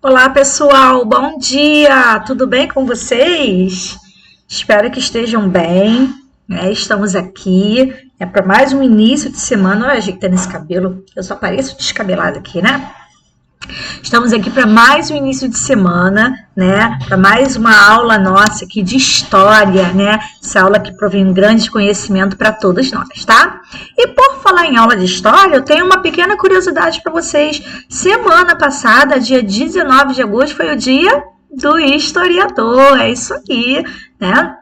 Olá, pessoal, bom dia! Tudo bem com vocês? Espero que estejam bem, né? Estamos aqui para mais um início de semana. Olha, ajeitando esse cabelo, eu só pareço descabelada aqui, né? Estamos aqui para mais um início de semana, né? Para mais uma aula nossa aqui de história, né? Essa aula que provém um grande conhecimento para todos nós, tá? E por falar em aula de história, eu tenho uma pequena curiosidade para vocês. Semana passada, dia 19 de agosto, foi o dia do historiador. É isso aí, né?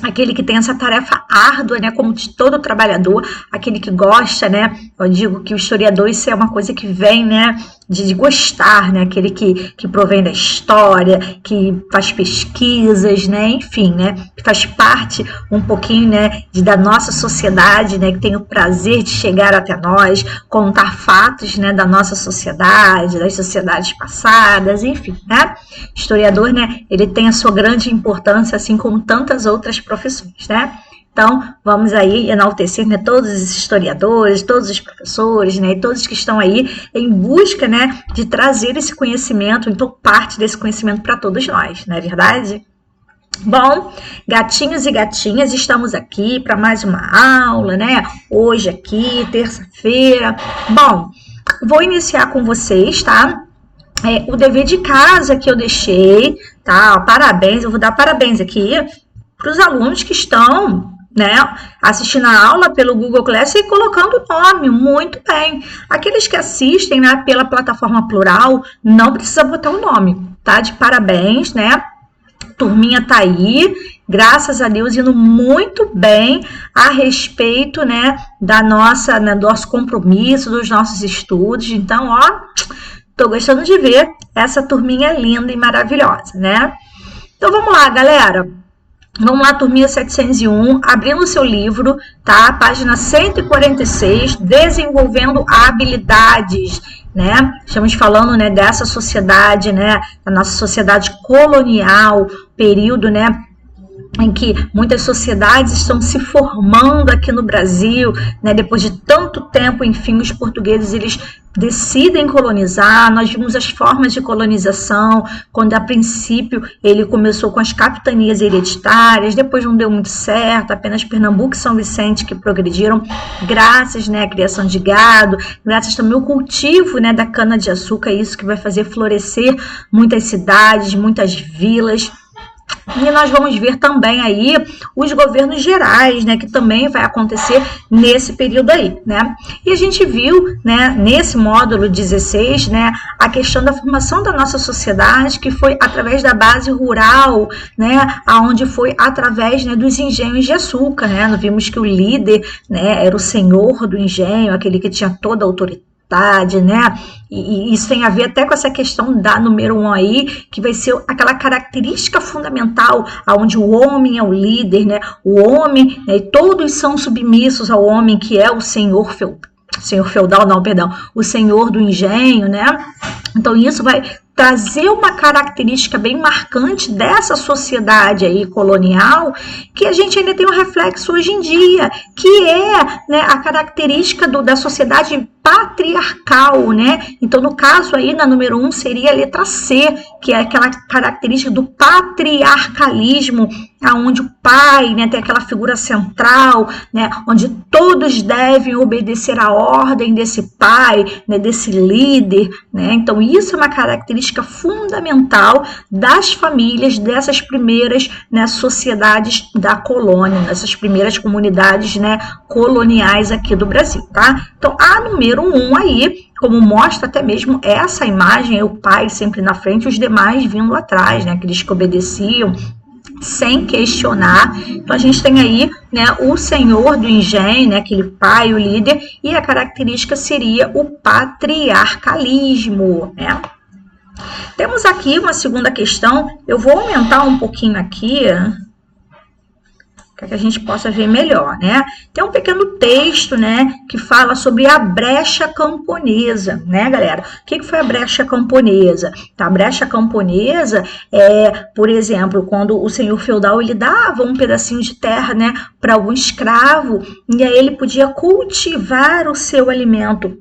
Aquele que tem essa tarefa árdua, né, como de todo trabalhador, aquele que gosta, né, eu digo que o historiador, isso é uma coisa que vem, né, de gostar, né, aquele que provém da história, que faz pesquisas, né, enfim, né, que faz parte um pouquinho, né, da nossa sociedade, né, que tem o prazer de chegar até nós, contar fatos, né, da nossa sociedade, das sociedades passadas, enfim, né, historiador, né, ele tem a sua grande importância, assim como tantas outras profissões, né? Então, vamos aí enaltecer, né, todos os historiadores, todos os professores, né, e todos que estão aí em busca, né, de trazer esse conhecimento, então parte desse conhecimento para todos nós, não é verdade? Bom, gatinhos e gatinhas, estamos aqui para mais uma aula, né? Hoje aqui, terça-feira. Bom, vou iniciar com vocês, tá? O dever de casa que eu deixei, tá? Parabéns, eu vou dar parabéns aqui para os alunos que estão, né, assistindo a aula pelo Google Class e colocando o nome, muito bem. Aqueles que assistem, né, pela plataforma Plural, não precisa botar o nome, tá? De parabéns, né? Turminha tá aí, graças a Deus, indo muito bem a respeito, né, da nossa, né, do nosso compromisso, dos nossos estudos. Então, ó, tô gostando de ver essa turminha linda e maravilhosa, né? Então, vamos lá, galera. Vamos lá, turminha 701, abrindo o seu livro, tá? Página 146, desenvolvendo habilidades, né? Estamos falando, né, dessa sociedade, né, da nossa sociedade colonial, período, né, em que muitas sociedades estão se formando aqui no Brasil, né, depois de tanto tempo, enfim, os portugueses, eles decidem colonizar. Nós vimos as formas de colonização, quando a princípio ele começou com as capitanias hereditárias, depois não deu muito certo, apenas Pernambuco e São Vicente que progrediram, graças, né, à criação de gado, graças também ao cultivo, né, da cana-de-açúcar, isso que vai fazer florescer muitas cidades, muitas vilas. E nós vamos ver também aí os governos gerais, né, que também vai acontecer nesse período aí, né? E a gente viu, né, nesse módulo 16, né, a questão da formação da nossa sociedade, que foi através da base rural, né, aonde foi através, né, dos engenhos de açúcar, né? Nós vimos que o líder, né, era o senhor do engenho, aquele que tinha toda a autoridade, né? E isso tem a ver até com essa questão da número 1 aí, que vai ser aquela característica fundamental, onde o homem é o líder, né? O homem, né, e todos são submissos ao homem, que é o senhor feudal, não, perdão, o senhor do engenho, né? Então isso vai trazer uma característica bem marcante dessa sociedade aí colonial, que a gente ainda tem um reflexo hoje em dia, que é, né, a característica da sociedade patriarcal, né? Então, no caso aí, na número 1, seria a letra C, que é aquela característica do patriarcalismo, onde o pai, né, tem aquela figura central, né, onde todos devem obedecer à ordem desse pai, né, desse líder, né? Então, isso é uma característica fundamental das famílias, dessas primeiras, né, sociedades da colônia, dessas primeiras comunidades, né, coloniais aqui do Brasil, tá? Então, a número 1 aí, como mostra até mesmo essa imagem, o pai sempre na frente, os demais vindo atrás, né, aqueles que obedeciam sem questionar. Então, a gente tem aí, né, o senhor do engenho, né, aquele pai, o líder, e a característica seria o patriarcalismo, né? Temos aqui uma segunda questão, eu vou aumentar um pouquinho aqui, para que a gente possa ver melhor, né? Tem um pequeno texto, né, que fala sobre a brecha camponesa, né, galera? O que foi a brecha camponesa? Tá, a brecha camponesa é, por exemplo, quando o senhor feudal ele dava um pedacinho de terra, né, para algum escravo, e aí ele podia cultivar o seu alimento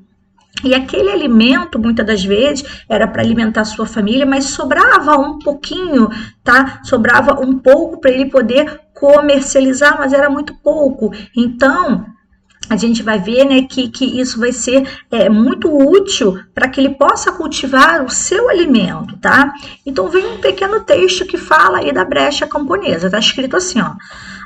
E aquele alimento, muitas das vezes, era para alimentar a sua família, mas sobrava um pouquinho, tá? Sobrava um pouco para ele poder comercializar, mas era muito pouco. Então, a gente vai ver, né, que isso vai ser muito útil para que ele possa cultivar o seu alimento, tá? Então, vem um pequeno texto que fala aí da brecha camponesa. Tá escrito assim, ó.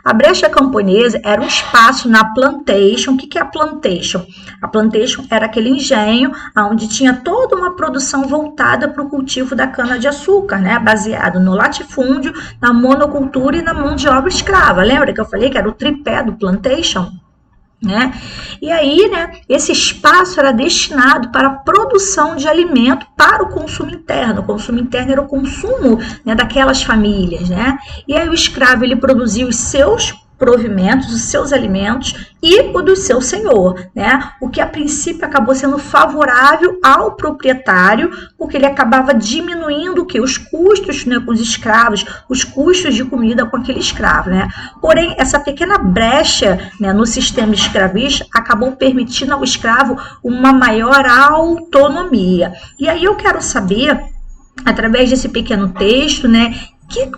A brecha camponesa era um espaço na plantation. O que é a plantation? A plantation era aquele engenho onde tinha toda uma produção voltada para o cultivo da cana-de-açúcar, né? Baseado no latifúndio, na monocultura e na mão de obra escrava. Lembra que eu falei que era o tripé do plantation? Né? E aí, né, esse espaço era destinado para a produção de alimento para o consumo interno. O consumo interno era o consumo, né, daquelas famílias, né? E aí o escravo ele produzia os seus provimentos, os seus alimentos e o do seu senhor, né? O que a princípio acabou sendo favorável ao proprietário, porque ele acabava diminuindo o que? Os custos, né, com os escravos, os custos de comida com aquele escravo, né? Porém, essa pequena brecha, né, no sistema escravista acabou permitindo ao escravo uma maior autonomia. E aí eu quero saber, através desse pequeno texto, né,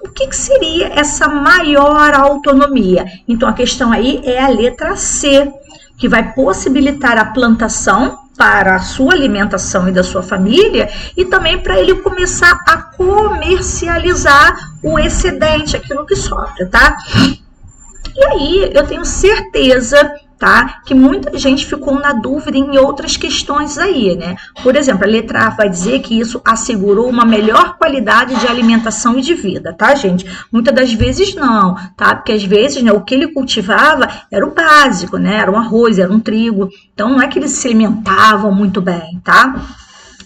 o que seria essa maior autonomia? Então, a questão aí é a letra C, que vai possibilitar a plantação para a sua alimentação e da sua família e também para ele começar a comercializar o excedente, aquilo que sobra, tá? E aí, eu tenho certeza, tá, que muita gente ficou na dúvida em outras questões aí, né? Por exemplo, a letra A vai dizer que isso assegurou uma melhor qualidade de alimentação e de vida, tá, gente? Muitas das vezes não, tá? Porque às vezes, né, o que ele cultivava era o básico, né? Era um arroz, era um trigo. Então, não é que eles se alimentavam muito bem, tá?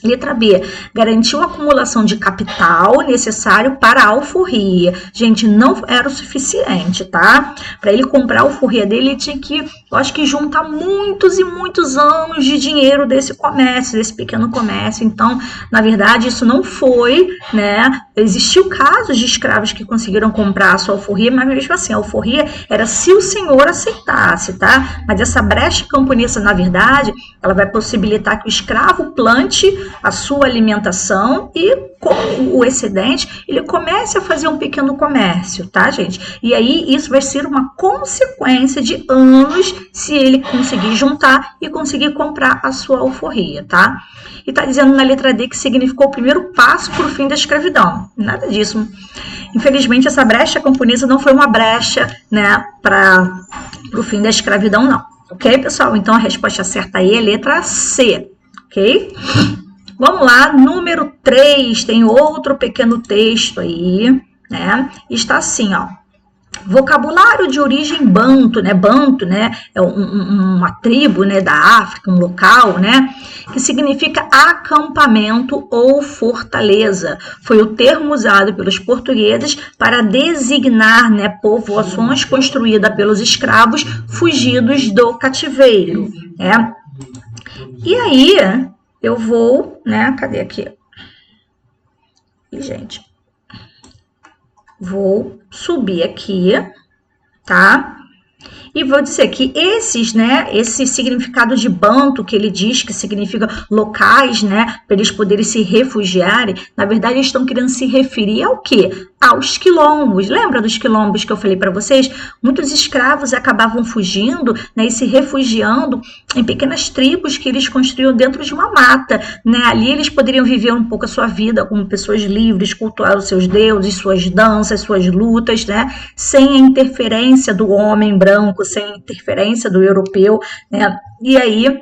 Letra B, garantiu a acumulação de capital necessário para a alforria. Gente, não era o suficiente, tá? Para ele comprar a alforria dele, ele tinha que, eu acho que juntar muitos e muitos anos de dinheiro desse comércio, desse pequeno comércio. Então, na verdade, isso não foi, né? Existiu casos de escravos que conseguiram comprar a sua alforria, mas mesmo assim, a alforria era se o senhor aceitasse, tá? Mas essa brecha camponesa, na verdade, ela vai possibilitar que o escravo plante a sua alimentação e com o excedente ele comece a fazer um pequeno comércio, tá, gente? E aí isso vai ser uma consequência de anos se ele conseguir juntar e conseguir comprar a sua alforria, tá? E tá dizendo na letra D que significou o primeiro passo para o fim da escravidão. Nada disso. Infelizmente, essa brecha camponesa não foi uma brecha, né, para o fim da escravidão, não. Ok, pessoal? Então, a resposta certa aí é letra C, ok? Vamos lá, número 3, tem outro pequeno texto aí, né? Está assim, ó. Vocabulário de origem banto, né? Banto, né? É uma tribo, né, da África, um local, né? Que significa acampamento ou fortaleza. Foi o termo usado pelos portugueses para designar, né, povoações construídas pelos escravos fugidos do cativeiro, né? E aí, eu vou, né? Cadê aqui? E, gente, vou subir aqui, tá? E vou dizer que esses, né, esse significado de banto que ele diz que significa locais, né, para eles poderem se refugiarem, na verdade eles estão querendo se referir ao quê? Aos quilombos. Lembra dos quilombos que eu falei para vocês? Muitos escravos acabavam fugindo, né, e se refugiando em pequenas tribos que eles construíam dentro de uma mata, né? Ali eles poderiam viver um pouco a sua vida como pessoas livres, cultuar os seus deuses, suas danças, suas lutas, né? Sem a interferência do homem branco, sem a interferência do europeu, né? E aí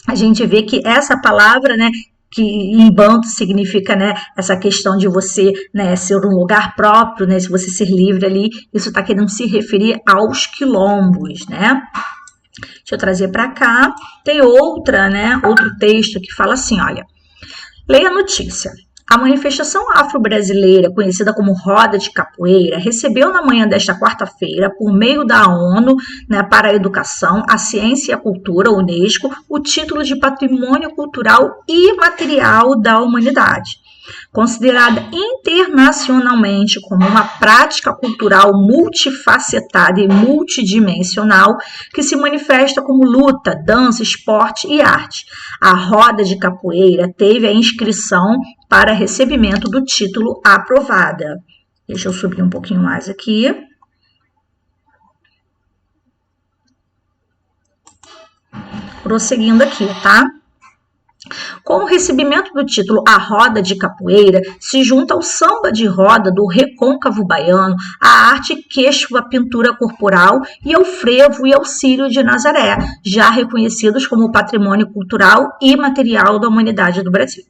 a gente vê que essa palavra, né, que em banto significa, né, essa questão de você, né, ser um lugar próprio, né, se você ser livre ali, isso está querendo se referir aos quilombos, né? Deixa eu trazer para cá. Tem outra, né, outro texto que fala assim, olha, leia a notícia. A manifestação afro-brasileira, conhecida como Roda de Capoeira, recebeu na manhã desta quarta-feira, por meio da ONU, né, para a Educação, a Ciência e a Cultura, Unesco, o título de Patrimônio Cultural Imaterial da Humanidade. considerada internacionalmente como uma prática cultural multifacetada e multidimensional que se manifesta como luta, dança, esporte e arte. A roda de capoeira teve a inscrição para recebimento do título aprovada. Deixa eu subir um pouquinho mais aqui. Prosseguindo aqui, tá? Com o recebimento do título A Roda de Capoeira, se junta ao samba de roda do recôncavo baiano, a arte queixo, a pintura corporal e ao frevo e ao círio de Nazaré, já reconhecidos como patrimônio cultural e material da humanidade do Brasil.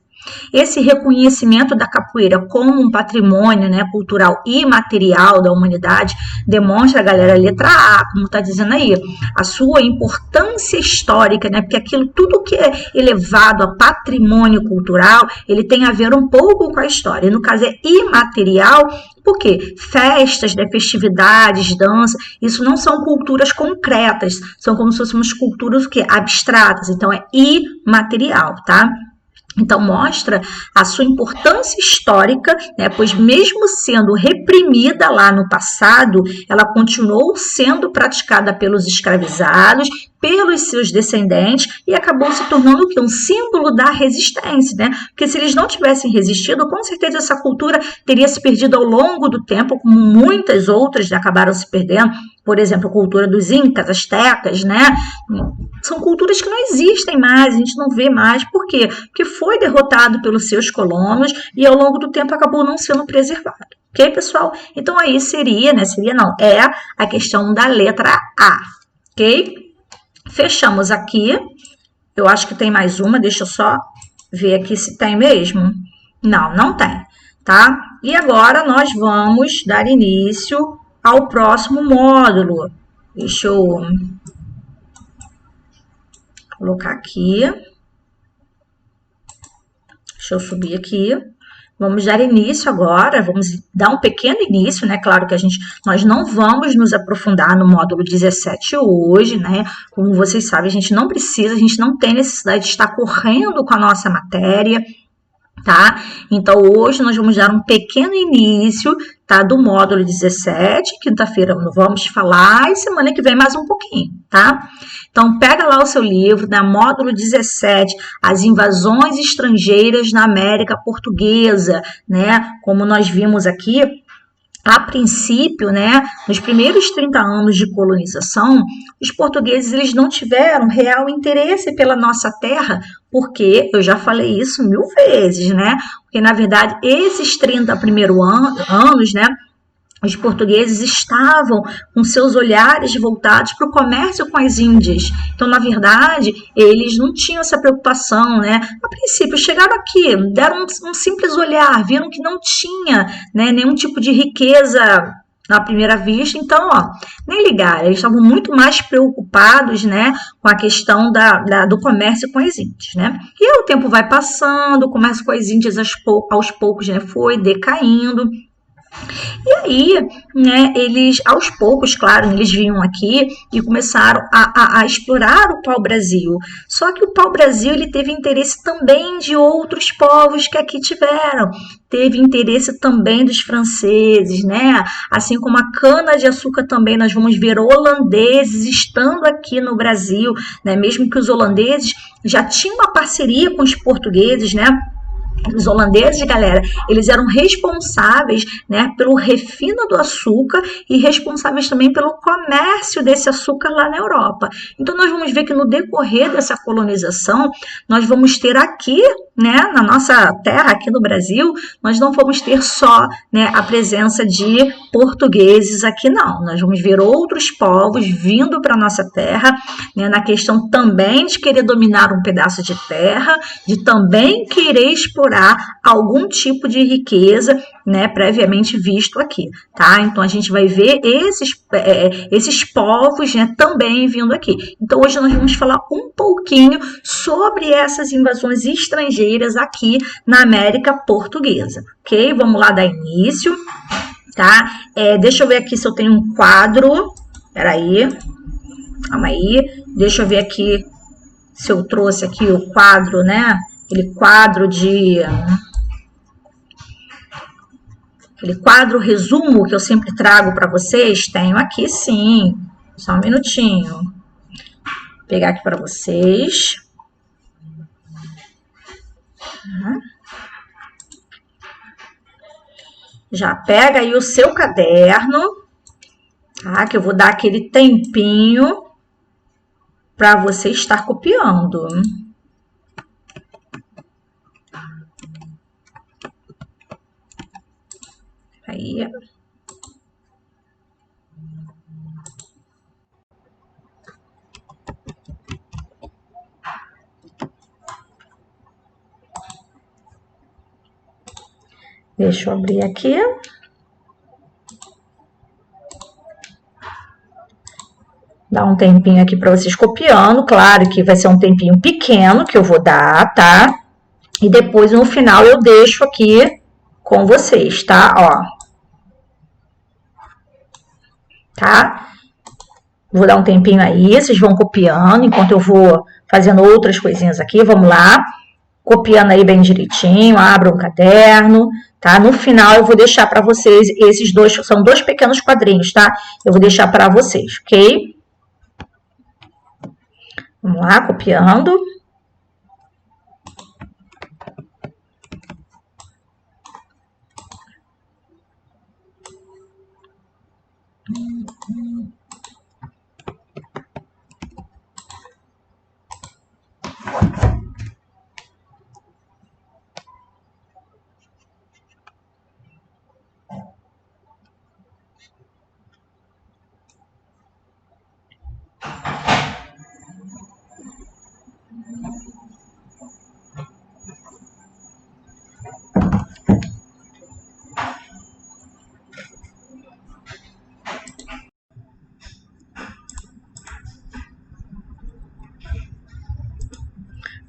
Esse reconhecimento da capoeira como um patrimônio, né, cultural e material da humanidade demonstra, galera, a letra A, como está dizendo aí, a sua importância histórica, né, porque aquilo, tudo que é elevado a patrimônio cultural, ele tem a ver um pouco com a história. E no caso é imaterial, porque festas, né, festividades, dança, isso não são culturas concretas, são como se fossem culturas que, abstratas, então é imaterial, tá? Então, mostra a sua importância histórica, né? Pois mesmo sendo reprimida lá no passado, ela continuou sendo praticada pelos escravizados, pelos seus descendentes e acabou se tornando um símbolo da resistência, né? Porque se eles não tivessem resistido, com certeza essa cultura teria se perdido ao longo do tempo, como muitas outras acabaram se perdendo. Por exemplo, a cultura dos incas, astecas, né? São culturas que não existem mais, a gente não vê mais. Por quê? Porque foi derrotado pelos seus colonos e ao longo do tempo acabou não sendo preservado. Ok, pessoal? Então aí seria, né? Seria não, é a questão da letra A. Ok? Fechamos aqui. Eu acho que tem mais uma, deixa eu só ver aqui se tem mesmo. Não, não tem, tá? E agora nós vamos dar início ao próximo módulo. Deixa eu colocar aqui. Deixa eu subir aqui. Vamos dar início agora, vamos dar um pequeno início, né? Claro que nós não vamos nos aprofundar no módulo 17 hoje, né? Como vocês sabem, a gente não precisa, a gente não tem necessidade de estar correndo com a nossa matéria, tá? Então, hoje nós vamos dar um pequeno início, tá? Do módulo 17, quinta-feira vamos falar e semana que vem mais um pouquinho, tá? Então, pega lá o seu livro, né? Módulo 17, as invasões estrangeiras na América Portuguesa, né? Como nós vimos aqui, a princípio, né, nos primeiros 30 anos de colonização, os portugueses eles não tiveram real interesse pela nossa terra, porque, eu já falei isso 1000 vezes, né? Porque, na verdade, esses 30 primeiros anos, né, os portugueses estavam com seus olhares voltados para o comércio com as Índias. Então, na verdade, eles não tinham essa preocupação, né? A princípio, chegaram aqui, deram um simples olhar, viram que não tinha, né, nenhum tipo de riqueza na primeira vista. Então, ó, nem ligaram. Eles estavam muito mais preocupados, né, com a questão do comércio com as Índias, né? E aí o tempo vai passando, o comércio com as Índias aos poucos, né, foi decaindo. E aí, né, eles, aos poucos, claro, eles vinham aqui e começaram a explorar o pau-brasil. Só que o pau-brasil, ele teve interesse também de outros povos que aqui tiveram. Teve interesse também dos franceses, né? Assim como a cana-de-açúcar também, nós vamos ver holandeses estando aqui no Brasil, né? Mesmo que os holandeses já tinham uma parceria com os portugueses, né? Os holandeses, galera, eles eram responsáveis, né, pelo refino do açúcar e responsáveis também pelo comércio desse açúcar lá na Europa. Então, nós vamos ver que no decorrer dessa colonização, nós vamos ter aqui, né, na nossa terra, aqui no Brasil, nós não vamos ter só, né, a presença de portugueses aqui, não. Nós vamos ver outros povos vindo para a nossa terra, né, na questão também de querer dominar um pedaço de terra, de também querer explorar algum tipo de riqueza, né, previamente visto aqui, tá? Então, a gente vai ver esses povos, né, também vindo aqui. Então, hoje nós vamos falar um pouquinho sobre essas invasões estrangeiras aqui na América Portuguesa, ok? Vamos lá dar início, tá? Deixa eu ver aqui se eu tenho um quadro. Peraí, calma aí. Deixa eu ver aqui se eu trouxe aqui o quadro, né? Aquele quadro de aquele quadro resumo que eu sempre trago para vocês? Tenho aqui sim. Só um minutinho. Vou pegar aqui para vocês. Já pega aí o seu caderno, tá? Que eu vou dar aquele tempinho para você estar copiando. Aí. Deixa eu abrir aqui. Dá um tempinho aqui para vocês copiando. Claro que vai ser um tempinho pequeno que eu vou dar, tá? E depois, no final, eu deixo aqui com vocês, tá? Ó. Tá? Vou dar um tempinho aí, vocês vão copiando enquanto eu vou fazendo outras coisinhas aqui. Vamos lá. Copiando aí bem direitinho, abra um caderno, tá? No final eu vou deixar para vocês esses dois, são dois pequenos quadrinhos, tá? Eu vou deixar para vocês, ok? Vamos lá, copiando.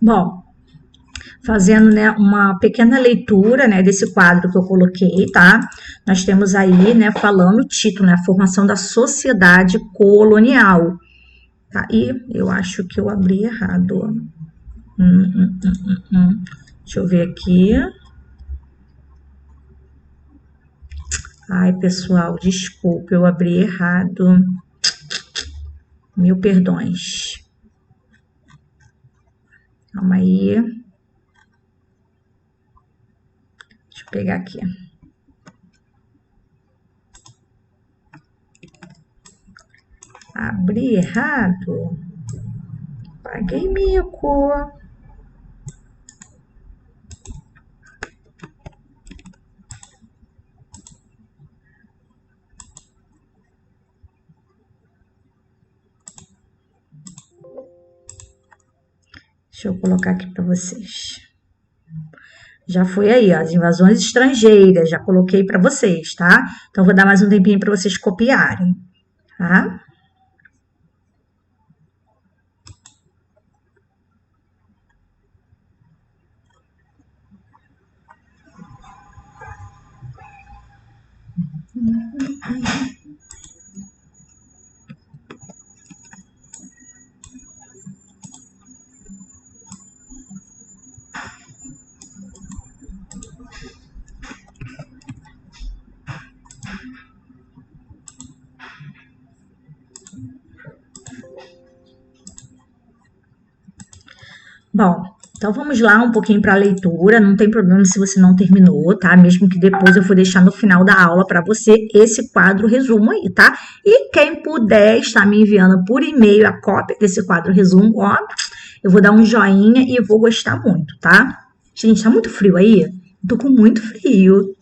Bom, fazendo, né, uma pequena leitura, né, desse quadro que eu coloquei, tá? Nós temos aí, né, falando o título, né, a formação da sociedade colonial, tá? E eu acho que eu abri errado. Deixa eu ver aqui. Ai, pessoal, desculpa, eu abri errado. Mil perdões. Calma aí. Deixa eu pegar aqui. Abri errado. Paguei mico. Deixa eu colocar aqui para vocês. Já foi aí, ó, as invasões estrangeiras, já coloquei para vocês, tá? Então, vou dar mais um tempinho para vocês copiarem, tá? Bom, então vamos lá um pouquinho para a leitura, não tem problema se você não terminou, tá? Mesmo que depois eu vou deixar no final da aula para você esse quadro resumo aí, tá? E quem puder estar me enviando por e-mail a cópia desse quadro resumo, ó, eu vou dar um joinha e eu vou gostar muito, tá? Gente, tá muito frio aí? Tô com muito frio.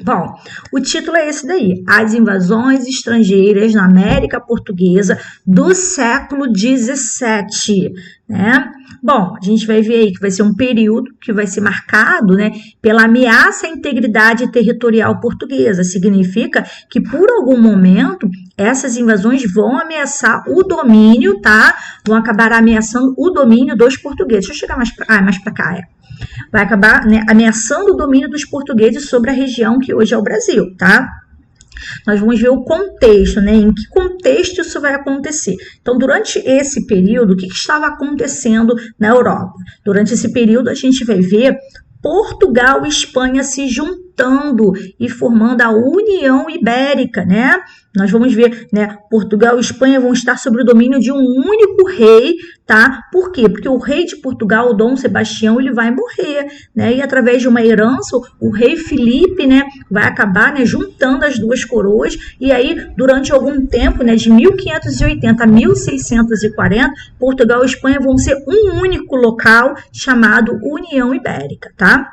Bom, o título é esse daí, As Invasões Estrangeiras na América Portuguesa do século XVII, né? Bom, a gente vai ver aí que vai ser um período que vai ser marcado, né, pela ameaça à integridade territorial portuguesa. Significa que, por algum momento, essas invasões vão ameaçar o domínio, tá? Vão acabar ameaçando o domínio dos portugueses. Deixa eu chegar mais para cá, vai acabar, né, ameaçando o domínio dos portugueses sobre a região que hoje é o Brasil, tá? Nós vamos ver o contexto, né? Em que contexto isso vai acontecer. Então, durante esse período, o que estava acontecendo na Europa? Durante esse período, a gente vai ver Portugal e Espanha se juntando juntando e formando a União Ibérica, né? Nós vamos ver, né, Portugal e Espanha vão estar sob o domínio de um único rei, tá? Por quê? Porque o rei de Portugal, o Dom Sebastião, ele vai morrer, né? E através de uma herança, o rei Filipe, né, vai acabar, né, juntando as duas coroas. E aí, durante algum tempo, né, de 1580 a 1640, Portugal e Espanha vão ser um único local chamado União Ibérica, tá?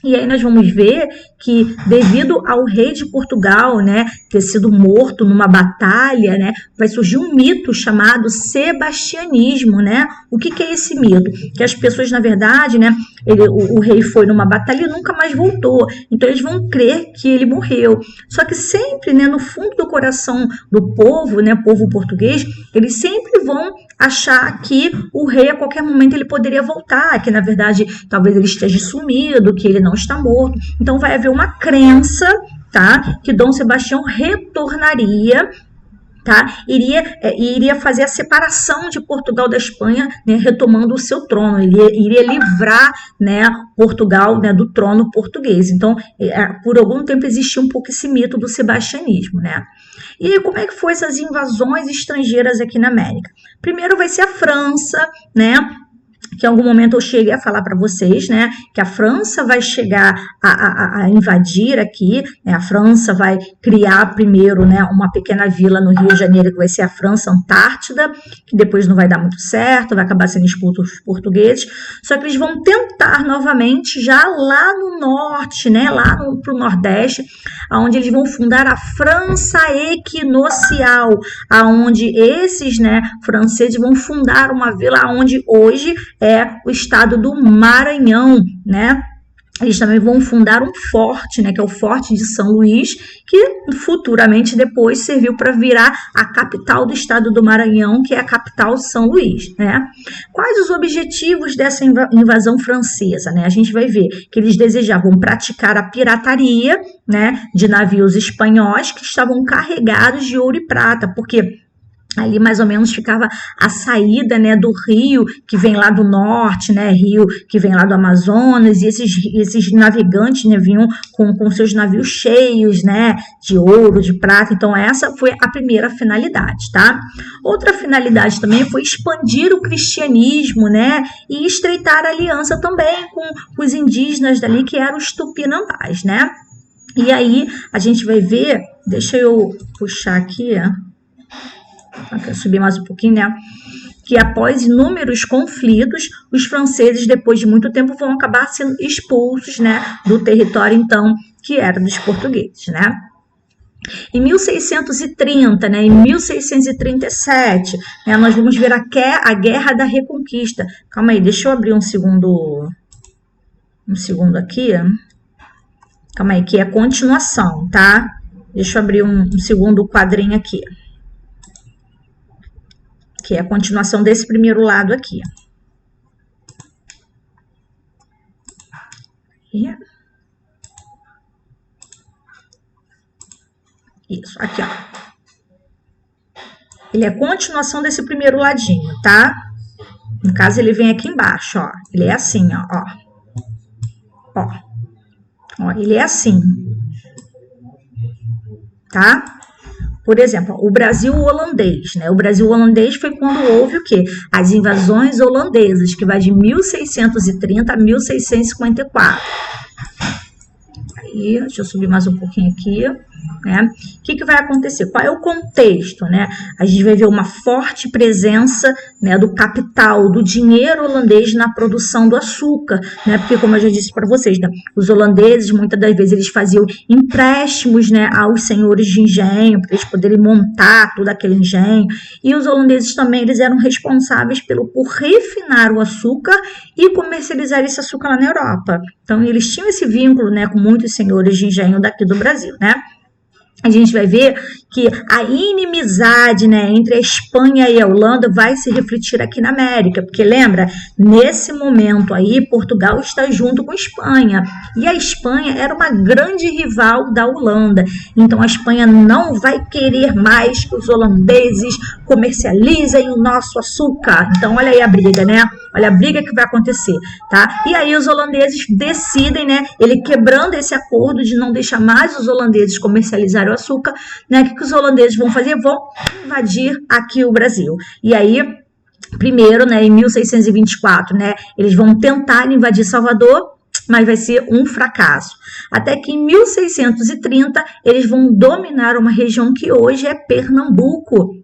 E aí nós vamos ver que devido ao rei de Portugal, né, ter sido morto numa batalha, né, vai surgir um mito chamado sebastianismo, né? O que é esse mito? Que as pessoas, na verdade, né, o rei foi numa batalha e nunca mais voltou. Então eles vão crer que ele morreu. Só que sempre, né, no fundo do coração do povo, né, povo português, eles sempre vão achar que o rei a qualquer momento ele poderia voltar, que na verdade talvez ele esteja sumido, que ele não está morto. Então vai haver uma crença, tá, que Dom Sebastião retornaria, tá, iria fazer a separação de Portugal da Espanha, né, retomando o seu trono. Ele iria livrar, né, Portugal, né, do trono português. Então, por algum tempo existia um pouco esse mito do sebastianismo, né? E como é que foi essas invasões estrangeiras aqui na América? Primeiro vai ser a França, né? Que em algum momento eu cheguei a falar para vocês, né, que a França vai chegar a invadir aqui, né, a França vai criar primeiro, né, uma pequena vila no Rio de Janeiro, que vai ser a França Antártida, que depois não vai dar muito certo, vai acabar sendo expulso os portugueses, só que eles vão tentar novamente já lá no norte, né, lá pro Nordeste, onde eles vão fundar a França Equinocial, aonde esses, né, franceses vão fundar uma vila onde hoje é o estado do Maranhão, né? Eles também vão fundar um forte, né, que é o Forte de São Luís, que futuramente depois serviu para virar a capital do estado do Maranhão, que é a capital São Luís, né? Quais os objetivos dessa invasão francesa, né? A gente vai ver que eles desejavam praticar a pirataria, né, de navios espanhóis que estavam carregados de ouro e prata, porque ali mais ou menos ficava a saída, né, do rio que vem lá do norte, né, rio que vem lá do Amazonas, e esses navegantes, né, vinham com seus navios cheios, né, de ouro, de prata. Então essa foi a primeira finalidade, tá? Outra finalidade também foi expandir o cristianismo, né, e estreitar a aliança também com os indígenas dali, que eram os tupinambás, né? E aí a gente vai ver, deixa eu puxar aqui, subir mais um pouquinho, né? Que após inúmeros conflitos, os franceses, depois de muito tempo, vão acabar sendo expulsos, né, do território, então, que era dos portugueses, né? Em 1630, né, em 1637, né, nós vamos ver a Guerra da Reconquista. Calma aí, deixa eu abrir um segundo aqui. Calma aí, que é a continuação, tá? Deixa eu abrir um segundo quadrinho aqui, que é a continuação desse primeiro lado aqui. Isso, aqui, ó. Ele é a continuação desse primeiro ladinho, tá? No caso, ele vem aqui embaixo, ó. Ele é assim, ó. Ó, ele é assim. Tá? Por exemplo, o Brasil holandês, né? O Brasil holandês foi quando houve o quê? As invasões holandesas, que vai de 1630 a 1654. Aí, deixa eu subir mais um pouquinho aqui, né? O que vai acontecer? Qual é o contexto, né? A gente vai ver uma forte presença, né, do capital, do dinheiro holandês na produção do açúcar, né? Porque, como eu já disse para vocês, né, os holandeses, muitas das vezes, eles faziam empréstimos, né, aos senhores de engenho, para eles poderem montar todo aquele engenho. E os holandeses também, eles eram responsáveis por refinar o açúcar e comercializar esse açúcar lá na Europa. Então, eles tinham esse vínculo, né, com muitos senhores de engenho daqui do Brasil, né? A gente vai ver que a inimizade, né, entre a Espanha e a Holanda vai se refletir aqui na América, porque lembra, nesse momento aí, Portugal está junto com a Espanha, e a Espanha era uma grande rival da Holanda, então a Espanha não vai querer mais que os holandeses comercializem o nosso açúcar. Então olha aí a briga, né? Olha a briga que vai acontecer, tá? E aí os holandeses decidem, né, ele quebrando esse acordo de não deixar mais os holandeses comercializarem o açúcar, né, que os holandeses vão fazer? Vão invadir aqui o Brasil. E aí, primeiro, né, em 1624, né, eles vão tentar invadir Salvador, mas vai ser um fracasso. Até que em 1630 eles vão dominar uma região que hoje é Pernambuco.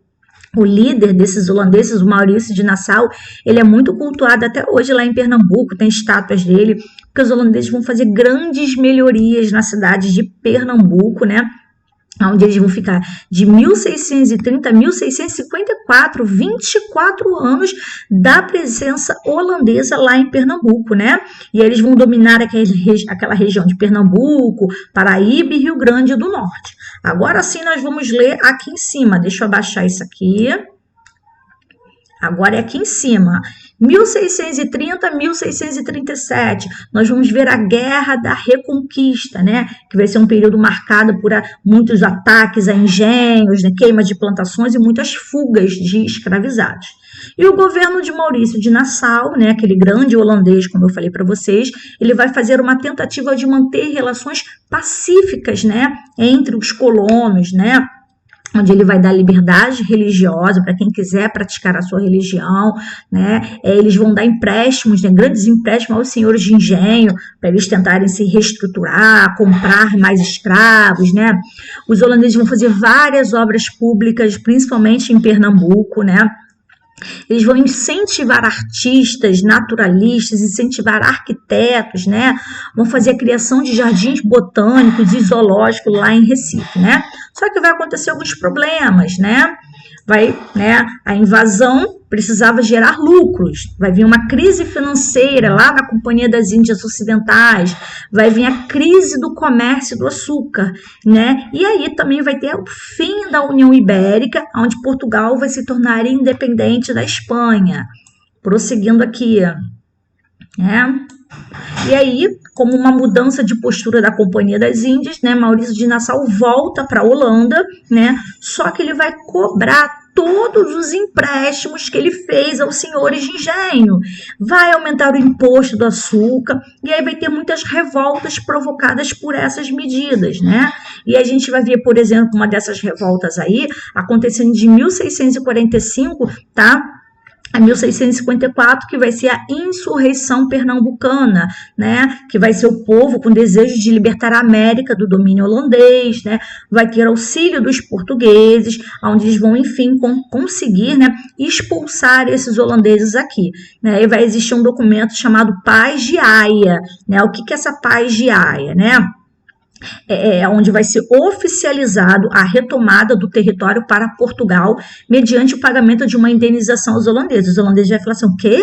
O líder desses holandeses, o Maurício de Nassau, ele é muito cultuado até hoje lá em Pernambuco, tem estátuas dele, porque os holandeses vão fazer grandes melhorias na cidade de Pernambuco, né? Onde eles vão ficar de 1630 a 1654, 24 anos da presença holandesa lá em Pernambuco, né? E aí eles vão dominar aquela região de Pernambuco, Paraíba e Rio Grande do Norte. Agora sim nós vamos ler aqui em cima, deixa eu abaixar isso aqui. Agora é aqui em cima, 1630 a 1637, nós vamos ver a Guerra da Reconquista, né? Que vai ser um período marcado por muitos ataques a engenhos, né? Queima de plantações e muitas fugas de escravizados. E o governo de Maurício de Nassau, né? Aquele grande holandês, como eu falei para vocês, ele vai fazer uma tentativa de manter relações pacíficas, né? Entre os colonos, né? Onde ele vai dar liberdade religiosa para quem quiser praticar a sua religião, né? Eles vão dar empréstimos, né? Grandes empréstimos aos senhores de engenho, para eles tentarem se reestruturar, comprar mais escravos, né? Os holandeses vão fazer várias obras públicas, principalmente em Pernambuco, né? Eles vão incentivar artistas, naturalistas, incentivar arquitetos, né? Vão fazer a criação de jardins botânicos e zoológicos lá em Recife, né? Só que vai acontecer alguns problemas, né? A invasão precisava gerar lucros, vai vir uma crise financeira lá na Companhia das Índias Ocidentais, vai vir a crise do comércio do açúcar, né? E aí também vai ter o fim da União Ibérica, onde Portugal vai se tornar independente da Espanha. Prosseguindo aqui, né? E aí, como uma mudança de postura da Companhia das Índias, né, Maurício de Nassau volta para a Holanda, né? Só que ele vai cobrar todos os empréstimos que ele fez aos senhores de engenho, vai aumentar o imposto do açúcar, e aí vai ter muitas revoltas provocadas por essas medidas, né? E a gente vai ver, por exemplo, uma dessas revoltas aí, acontecendo de 1645, tá? A 1654, que vai ser a insurreição pernambucana, né? Que vai ser o povo com desejo de libertar a América do domínio holandês, né? Vai ter auxílio dos portugueses, onde eles vão, enfim, conseguir, né, expulsar esses holandeses aqui, né? E vai existir um documento chamado Paz de Haia, né? O que é essa Paz de Haia, né? Onde vai ser oficializado a retomada do território para Portugal mediante o pagamento de uma indenização aos holandeses. Os holandeses vão falar assim, o quê?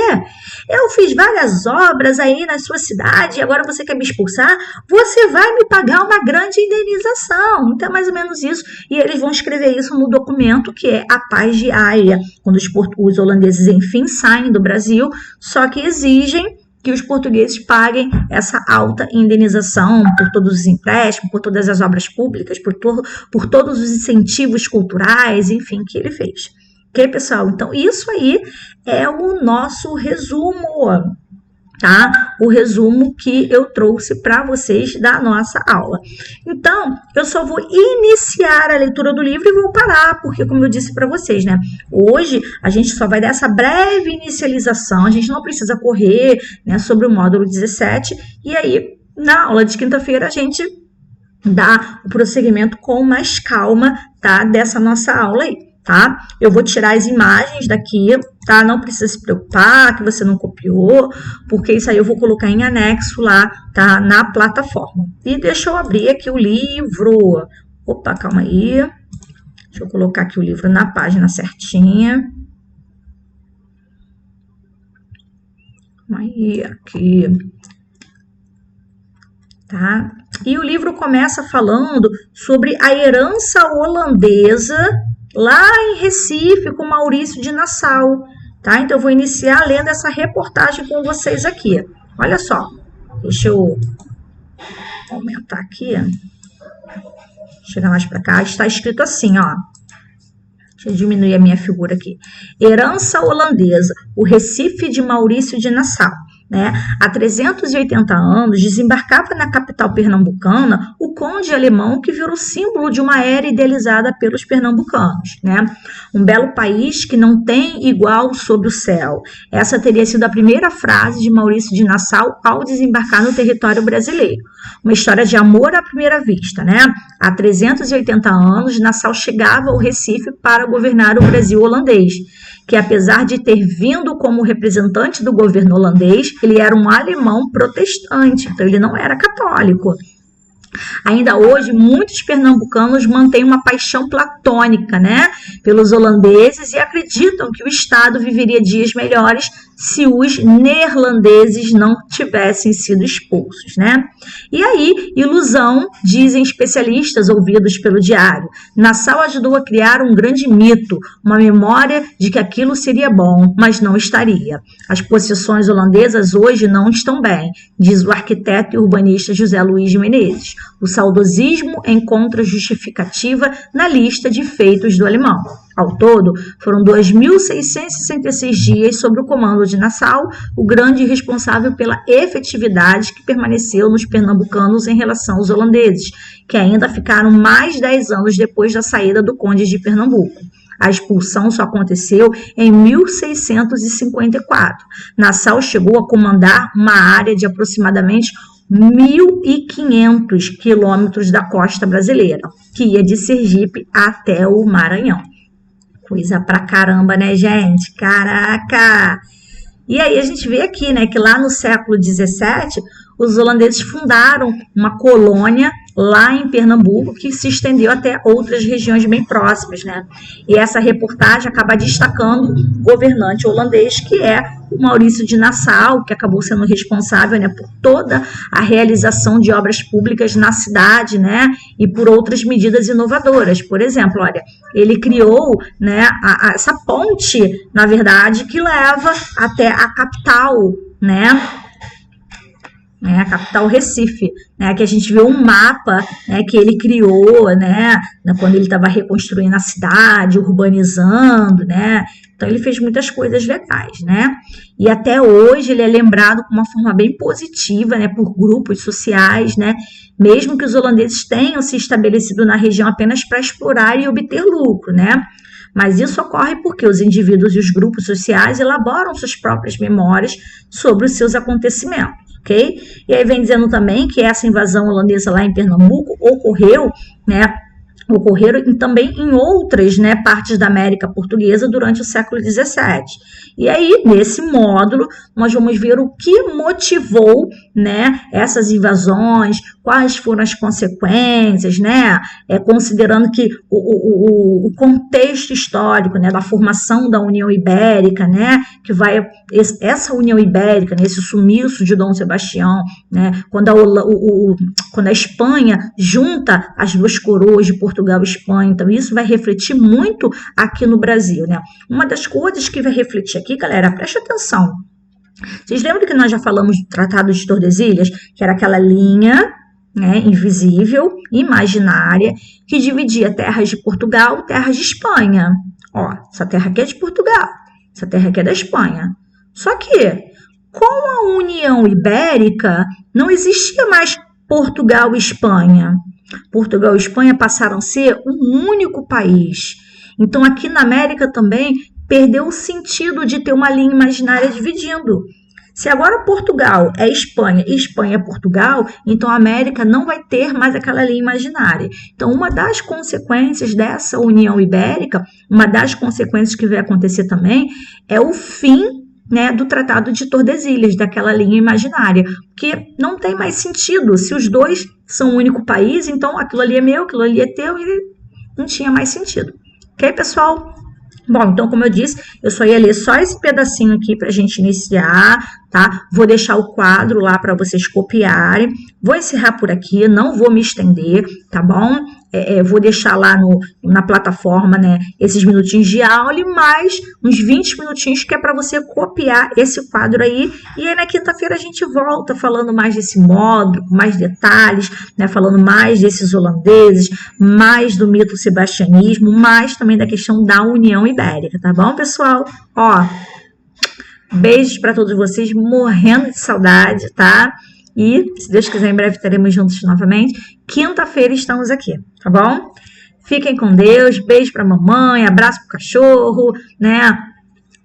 Eu fiz várias obras aí na sua cidade e agora você quer me expulsar? Você vai me pagar uma grande indenização. Então é mais ou menos isso. E eles vão escrever isso no documento que é a Paz de Haia, quando os holandeses, enfim, saem do Brasil, só que exigem que os portugueses paguem essa alta indenização por todos os empréstimos, por todas as obras públicas, por todos os incentivos culturais, enfim, que ele fez. Ok, pessoal? Então, isso aí é o nosso resumo, tá? O resumo que eu trouxe para vocês da nossa aula. Então, eu só vou iniciar a leitura do livro e vou parar, porque, como eu disse para vocês, né? Hoje, a gente só vai dar essa breve inicialização, a gente não precisa correr, né, sobre o módulo 17, e aí, na aula de quinta-feira, a gente dá o prosseguimento com mais calma, tá? Dessa nossa aula aí. Tá? Eu vou tirar as imagens daqui, tá? Não precisa se preocupar que você não copiou, porque isso aí eu vou colocar em anexo lá, tá? Na plataforma. E deixa eu abrir aqui o livro. Opa, calma aí. Deixa eu colocar aqui o livro na página certinha. Calma aí, aqui. tá? E o livro começa falando sobre a herança holandesa lá em Recife, com Maurício de Nassau, tá? Então eu vou iniciar lendo essa reportagem com vocês aqui. Olha só, deixa eu aumentar aqui, chegar mais para cá, está escrito assim, ó. Deixa eu diminuir a minha figura aqui. Herança holandesa, o Recife de Maurício de Nassau. Né? Há 380 anos, desembarcava na capital pernambucana o conde alemão que virou símbolo de uma era idealizada pelos pernambucanos. Né? Um belo país que não tem igual sob o céu. Essa teria sido a primeira frase de Maurício de Nassau ao desembarcar no território brasileiro. Uma história de amor à primeira vista. Né? Há 380 anos, Nassau chegava ao Recife para governar o Brasil holandês, que apesar de ter vindo como representante do governo holandês, ele era um alemão protestante, então ele não era católico. Ainda hoje, muitos pernambucanos mantêm uma paixão platônica, né, pelos holandeses e acreditam que o Estado viveria dias melhores se os neerlandeses não tivessem sido expulsos, né? E aí, ilusão, dizem especialistas ouvidos pelo Diário. Nassau ajudou a criar um grande mito, uma memória de que aquilo seria bom, mas não estaria. As possessões holandesas hoje não estão bem, diz o arquiteto e urbanista José Luiz de Menezes. O saudosismo encontra justificativa na lista de feitos do alemão. Ao todo, foram 2.666 dias sob o comando de Nassau, o grande responsável pela efetividade que permaneceu nos pernambucanos em relação aos holandeses, que ainda ficaram mais 10 anos depois da saída do Conde de Pernambuco. A expulsão só aconteceu em 1654. Nassau chegou a comandar uma área de aproximadamente 1.500 quilômetros da costa brasileira, que ia de Sergipe até o Maranhão. Coisa pra caramba, né, gente? Caraca! E aí a gente vê aqui, né, que lá no século XVII, os holandeses fundaram uma colônia lá em Pernambuco, que se estendeu até outras regiões bem próximas, né? E essa reportagem acaba destacando o governante holandês, que é o Maurício de Nassau, que acabou sendo responsável, né, por toda a realização de obras públicas na cidade, né, e por outras medidas inovadoras. Por exemplo, olha, ele criou, né, essa ponte, na verdade, que leva até a capital, né, a capital Recife, né, que a gente vê um mapa, né, que ele criou, né, quando ele estava reconstruindo a cidade, urbanizando, né, então ele fez muitas coisas legais, né, e até hoje ele é lembrado com uma forma bem positiva, né, por grupos sociais, né, mesmo que os holandeses tenham se estabelecido na região apenas para explorar e obter lucro, né, mas isso ocorre porque os indivíduos e os grupos sociais elaboram suas próprias memórias sobre os seus acontecimentos. Okay? E aí vem dizendo também que essa invasão holandesa lá em Pernambuco ocorreram também em outras, né, partes da América Portuguesa durante o século XVII. E aí, nesse módulo, nós vamos ver o que motivou, né, essas invasões, quais foram as consequências, né, considerando que o contexto histórico, né, da formação da União Ibérica, né, que vai, essa União Ibérica, né, esse sumiço de Dom Sebastião, né, quando a Espanha junta as duas coroas de Portugal e Espanha, então isso vai refletir muito aqui no Brasil, né? Uma das coisas que vai refletir aqui, galera, preste atenção. Vocês lembram que nós já falamos do Tratado de Tordesilhas, que era aquela linha, né, invisível, imaginária, que dividia terras de Portugal e terras de Espanha. Ó, essa terra aqui é de Portugal, essa terra aqui é da Espanha. Só que, com a União Ibérica, não existia mais Portugal e Espanha. Portugal e Espanha passaram a ser um único país. Então, aqui na América também perdeu o sentido de ter uma linha imaginária dividindo. Se agora Portugal é Espanha e Espanha é Portugal, então a América não vai ter mais aquela linha imaginária. Então, uma das consequências dessa União Ibérica, uma das consequências que vai acontecer também, é o fim, né, do Tratado de Tordesilhas, daquela linha imaginária, porque não tem mais sentido. Se os dois são um único país, então aquilo ali é meu, aquilo ali é teu, e não tinha mais sentido. Ok, pessoal? Bom, então, como eu disse, eu só ia ler só esse pedacinho aqui para a gente iniciar, tá? Vou deixar o quadro lá para vocês copiarem. Vou encerrar por aqui, não vou me estender, tá bom? Vou deixar lá na plataforma, né, esses minutinhos de aula e mais uns 20 minutinhos que é para você copiar esse quadro aí. E aí na quinta-feira a gente volta falando mais desse módulo, com mais detalhes, né, falando mais desses holandeses, mais do mito sebastianismo, mais também da questão da União Ibérica, tá bom, pessoal? Ó, beijos para todos vocês, morrendo de saudade, tá? E, se Deus quiser, em breve estaremos juntos novamente. Quinta-feira estamos aqui, tá bom? Fiquem com Deus, beijo pra mamãe, abraço pro cachorro, né?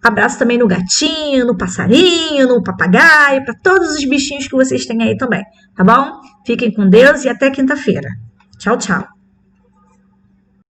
Abraço também no gatinho, no passarinho, no papagaio, para todos os bichinhos que vocês têm aí também, tá bom? Fiquem com Deus e até quinta-feira. Tchau, tchau.